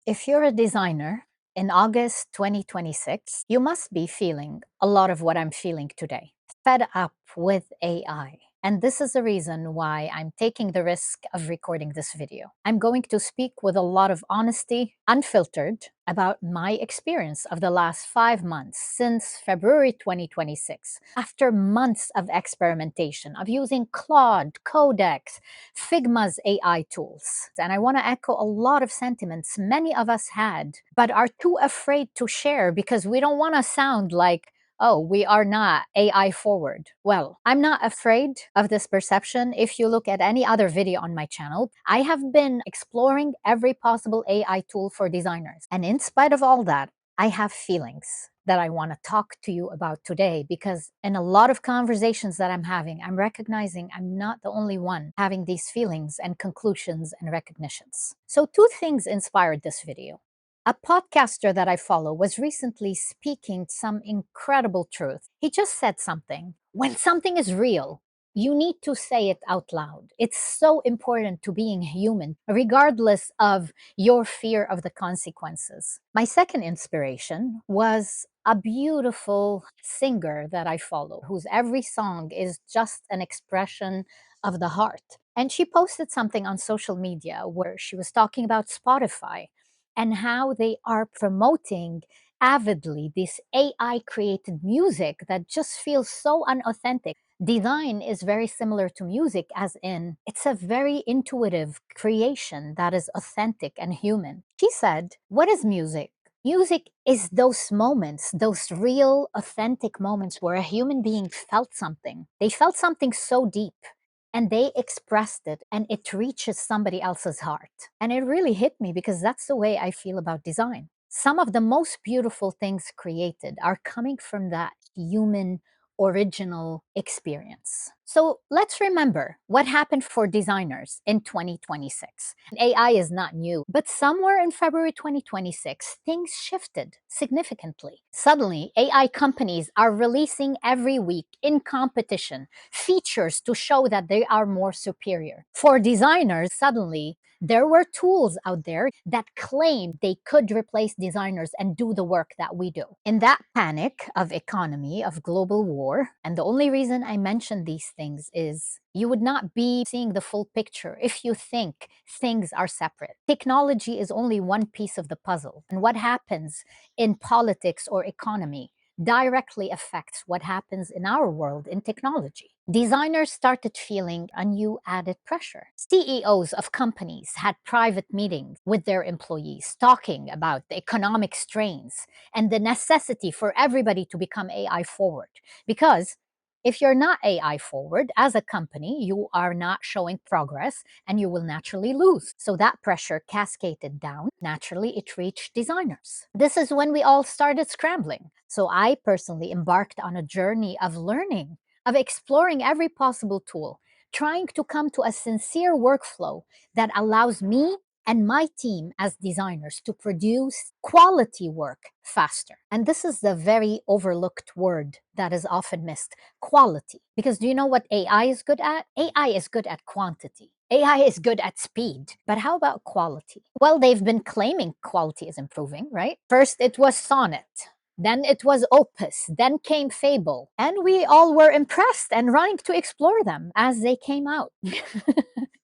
If you're a designer in August 2026, you must be feeling a lot of what I'm feeling today, fed up with AI. And this is the reason why I'm taking the risk of recording this video. I'm going to speak with a lot of honesty, unfiltered, about my experience of the last 5 months since February 2026. After months of experimentation, of using Claude, Codex, Figma's AI tools. And I want to echo a lot of sentiments many of us had, but are too afraid to share because we don't want to sound like, oh, we are not AI forward. Well, I'm not afraid of this perception. If you look at any other video on my channel, I have been exploring every possible AI tool for designers. And in spite of all that, I have feelings that I want to talk to you about today because in a lot of conversations that I'm having, I'm recognizing I'm not the only one having these feelings and conclusions and recognitions. So, two things inspired this video. A podcaster that I follow was recently speaking some incredible truth. He just said something. When something is real, you need to say it out loud. It's so important to being human, regardless of your fear of the consequences. My second inspiration was a beautiful singer that I follow, whose every song is just an expression of the heart. And she posted something on social media where she was talking about Spotify and how they are promoting avidly this AI created music that just feels so unauthentic. Design is very similar to music, as in, it's a very intuitive creation that is authentic and human. She said, what is music? Music is those moments, those real, authentic moments where a human being felt something. They felt something so deep and they expressed it and it reaches somebody else's heart. And it really hit me because that's the way I feel about design. Some of the most beautiful things created are coming from that human original experience. So let's remember what happened for designers in 2026. AI is not new, but somewhere in February 2026, things shifted significantly. Suddenly, AI companies are releasing every week in competition features to show that they are more superior. For designers, suddenly, there were tools out there that claimed they could replace designers and do the work that we do. In that panic of economy, of global war, and the only reason I mention these things is you would not be seeing the full picture if you think things are separate. Technology is only one piece of the puzzle, and what happens in politics or economy directly affects what happens in our world in technology. Designers started feeling a new added pressure. CEOs of companies had private meetings with their employees talking about the economic strains and the necessity for everybody to become AI forward. Because if you're not AI forward as a company, you are not showing progress and you will naturally lose. So that pressure cascaded down. Naturally, it reached designers. This is when we all started scrambling. So I personally embarked on a journey of learning, of exploring every possible tool, trying to come to a sincere workflow that allows me and my team as designers to produce quality work faster. And this is the very overlooked word that is often missed, quality. Because do you know what AI is good at? AI is good at quantity. AI is good at speed, but how about quality? Well, they've been claiming quality is improving, right? First, it was Sonnet. Then it was Opus. Then came Fable. And we all were impressed and running to explore them as they came out.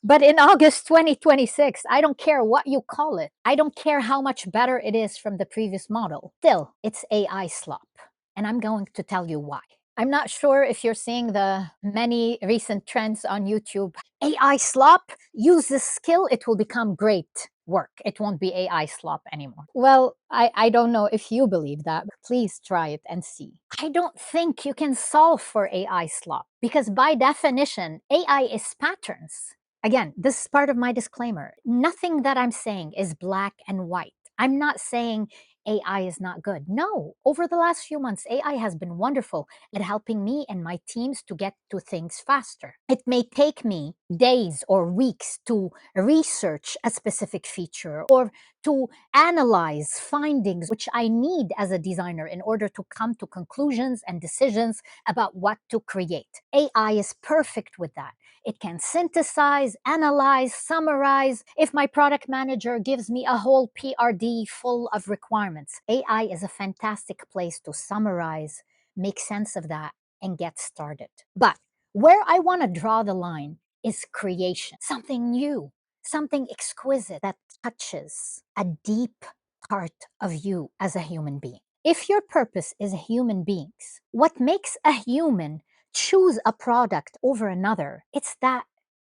But in August 2026, I don't care what you call it. I don't care how much better it is from the previous model. Still, it's AI slop. And I'm going to tell you why. I'm not sure if you're seeing the many recent trends on YouTube. AI slop, use this skill, it will become great work. It won't be AI slop anymore. Well, I don't know if you believe that, but please try it and see. I don't think you can solve for AI slop because by definition, AI is patterns. Again, this is part of my disclaimer. Nothing that I'm saying is black and white. I'm not saying AI is not good. No, over the last few months, AI has been wonderful at helping me and my teams to get to things faster. It may take me days or weeks to research a specific feature or to analyze findings which I need as a designer in order to come to conclusions and decisions about what to create. AI is perfect with that. It can synthesize, analyze, summarize. If my product manager gives me a whole PRD full of requirements, AI is a fantastic place to summarize, make sense of that, and get started. But where I want to draw the line is creation, something new, something exquisite that touches a deep part of you as a human being. If your purpose is human beings, what makes a human choose a product over another, it's that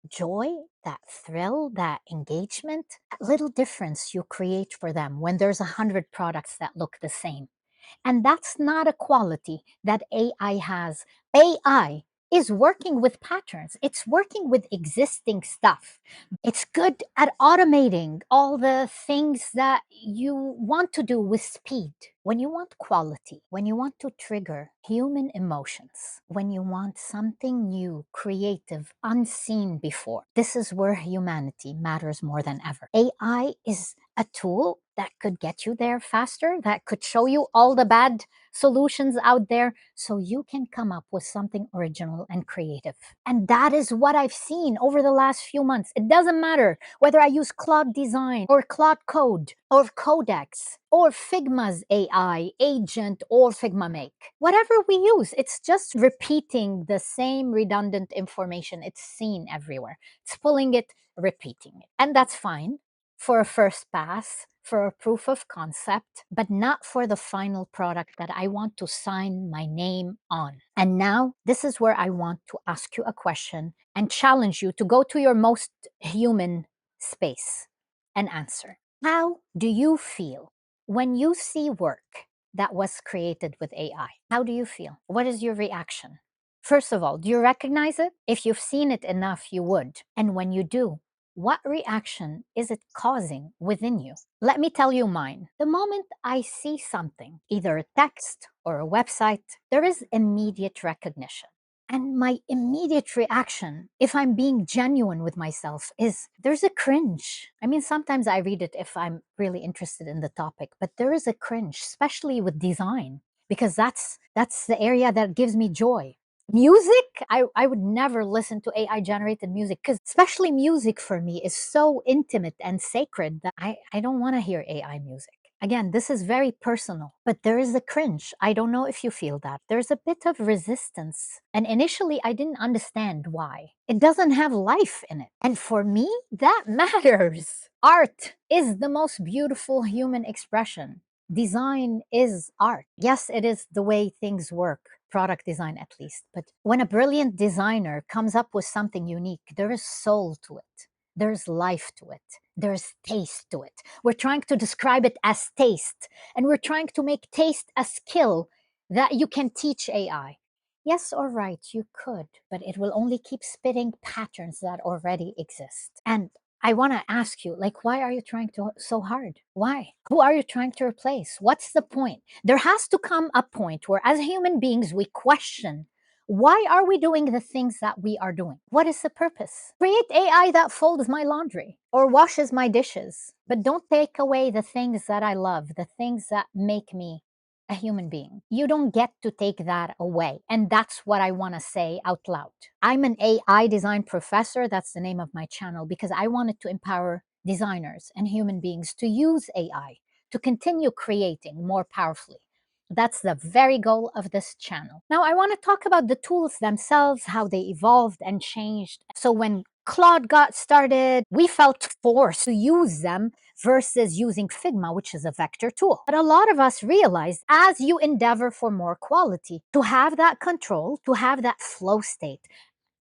joy, that thrill, that engagement, that little difference you create for them when there's 100 products that look the same. And that's not a quality that AI has. AI is working with patterns, it's working with existing stuff. It's good at automating all the things that you want to do with speed. When you want quality, when you want to trigger human emotions, when you want something new, creative, unseen before, this is where humanity matters more than ever. AI is a tool that could get you there faster, that could show you all the bad solutions out there so you can come up with something original and creative. And that is what I've seen over the last few months. It doesn't matter whether I use Claude Design or Claude Code or Codex or Figma's AI agent or Figma Make. Whatever we use, it's just repeating the same redundant information. It's seen everywhere. It's pulling it, repeating it. And that's fine for a first pass, for a proof of concept, but not for the final product that I want to sign my name on. And now, this is where I want to ask you a question and challenge you to go to your most human space and answer. How do you feel when you see work that was created with AI? How do you feel? What is your reaction? First of all, do you recognize it? If you've seen it enough, you would. And when you do, what reaction is it causing within you? Let me tell you mine. The moment I see something, either a text or a website, there is immediate recognition. And my immediate reaction, if I'm being genuine with myself, is there's a cringe. I mean, sometimes I read it if I'm really interested in the topic, but there is a cringe, especially with design, because that's the area that gives me joy. Music, I would never listen to AI generated music because, especially music for me, is so intimate and sacred that I don't want to hear AI music. Again, this is very personal, but there is a cringe. I don't know if you feel that. There's a bit of resistance. And initially, I didn't understand why. It doesn't have life in it. And for me, that matters. Art is the most beautiful human expression. Design is art. Yes, it is the way things work, product design at least. But when a brilliant designer comes up with something unique, there is soul to it. There's life to it. There's taste to it. We're trying to describe it as taste, and we're trying to make taste a skill that you can teach AI. Yes, or right, you could, but it will only keep spitting patterns that already exist. And I want to ask you, like, why are you trying to so hard? Why? Who are you trying to replace? What's the point? There has to come a point where, as human beings, we question why are we doing the things that we are doing? What is the purpose? Create AI that folds my laundry or washes my dishes, but don't take away the things that I love, the things that make me a human being. You don't get to take that away. And that's what I want to say out loud. I'm an AI design professor. That's the name of my channel because I wanted to empower designers and human beings to use AI to continue creating more powerfully. That's the very goal of this channel. Now, I want to talk about the tools themselves, how they evolved and changed. So, when Claude got started, we felt forced to use them versus using Figma, which is a vector tool. But a lot of us realized as you endeavor for more quality, to have that control, to have that flow state,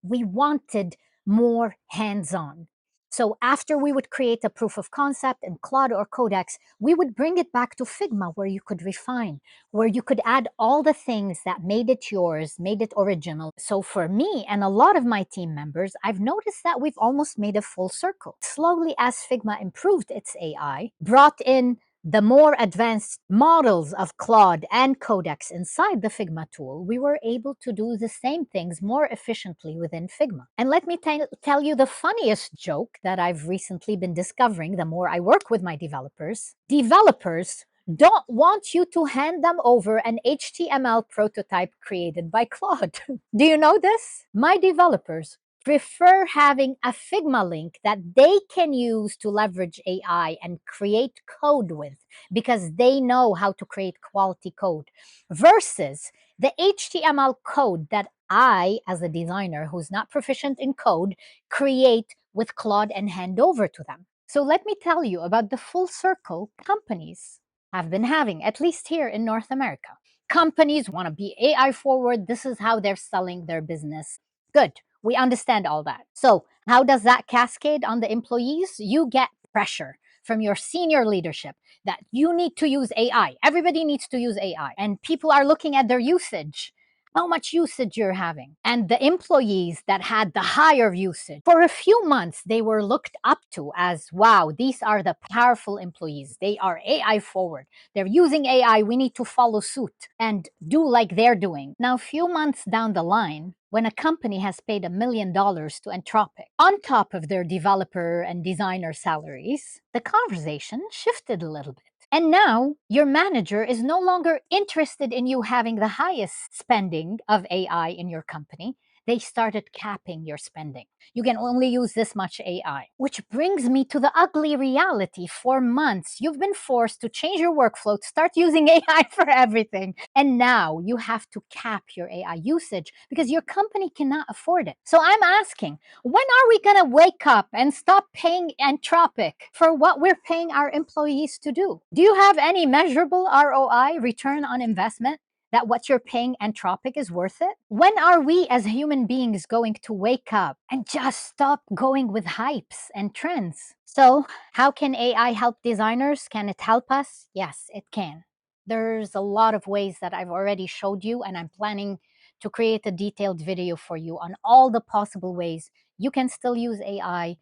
we wanted more hands on. So after we would create a proof of concept in Claude or Codex, we would bring it back to Figma where you could refine, where you could add all the things that made it yours, made it original. So for me and a lot of my team members, I've noticed that we've almost made a full circle. Slowly, as Figma improved its AI, brought in the more advanced models of Claude and Codex inside the Figma tool, we were able to do the same things more efficiently within Figma. And let me tell you the funniest joke that I've recently been discovering the more I work with my developers. Developers don't want you to hand them over an HTML prototype created by Claude. Do you know this? My developers prefer having a Figma link that they can use to leverage AI and create code with because they know how to create quality code versus the HTML code that I, as a designer who's not proficient in code, create with Claude and hand over to them. So let me tell you about the full circle companies have been having, at least here in North America. Companies want to be AI forward. This is how they're selling their business. Good. We understand all that. So, how does that cascade on the employees? You get pressure from your senior leadership that you need to use AI. Everybody needs to use AI. And people are looking at their usage, how much usage you're having. And the employees that had the higher usage, for a few months, they were looked up to as, wow, these are the powerful employees. They are AI forward. They're using AI. We need to follow suit and do like they're doing. Now, a few months down the line, when a company has paid $1 million to Anthropic on top of their developer and designer salaries, the conversation shifted a little bit. And now your manager is no longer interested in you having the highest spending of AI in your company. They started capping your spending. You can only use this much AI, which brings me to the ugly reality. For months, you've been forced to change your workflow, to start using AI for everything. And now you have to cap your AI usage because your company cannot afford it. So I'm asking, when are we going to wake up and stop paying Anthropic for what we're paying our employees to do? Do you have any measurable ROI, return on investment, that what you're paying Anthropic is worth it? When are we as human beings going to wake up and just stop going with hypes and trends? So, how can AI help designers? Can it help us? Yes, it can. There's a lot of ways that I've already showed you, and I'm planning to create a detailed video for you on all the possible ways you can still use AI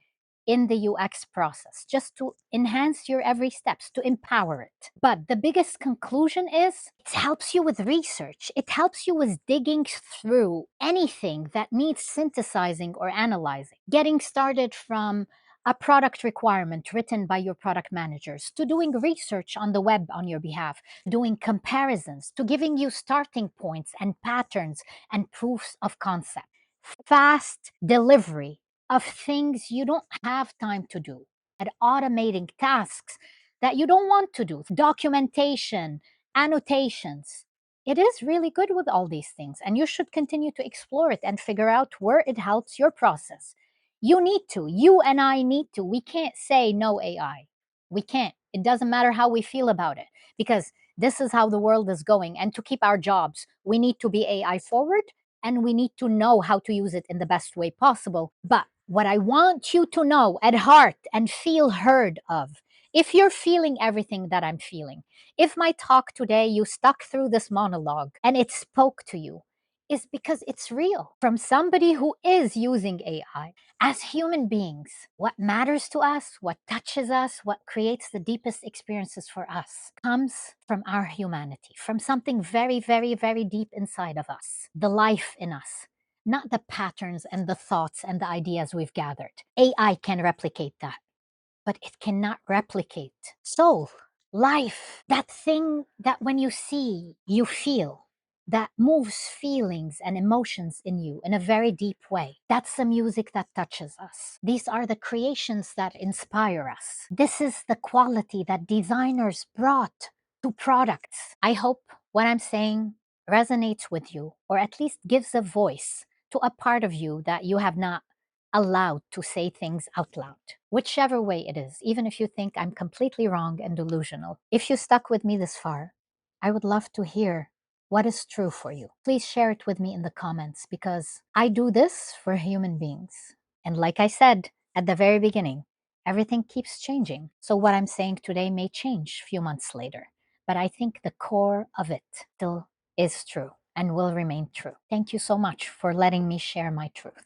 in the UX process, just to enhance your every steps, to empower it. But the biggest conclusion is it helps you with research. It helps you with digging through anything that needs synthesizing or analyzing, getting started from a product requirement written by your product managers to doing research on the web on your behalf, doing comparisons, to giving you starting points and patterns and proofs of concept. Fast delivery of things you don't have time to do, and automating tasks that you don't want to do, documentation, annotations. It is really good with all these things, and you should continue to explore it and figure out where it helps your process. You need to, you and I need to. We can't say no AI. We can't. It doesn't matter how we feel about it because this is how the world is going. And to keep our jobs, we need to be AI forward and we need to know how to use it in the best way possible. But what I want you to know at heart and feel heard of, if you're feeling everything that I'm feeling, if my talk today, you stuck through this monologue and it spoke to you, is because it's real from somebody who is using AI. As human beings, what matters to us, what touches us, what creates the deepest experiences for us comes from our humanity, from something very, very, very deep inside of us, the life in us, not the patterns and the thoughts and the ideas we've gathered. AI can replicate that, but it cannot replicate soul, life, that thing that when you see, you feel, that moves feelings and emotions in you in a very deep way. That's the music that touches us. These are the creations that inspire us. This is the quality that designers brought to products. I hope what I'm saying resonates with you, or at least gives a voice to a part of you that you have not allowed to say things out loud, whichever way it is, even if you think I'm completely wrong and delusional. If you stuck with me this far, I would love to hear what is true for you. Please share it with me in the comments because I do this for human beings. And like I said at the very beginning, everything keeps changing. So what I'm saying today may change a few months later, but I think the core of it still is true and will remain true. Thank you so much for letting me share my truth.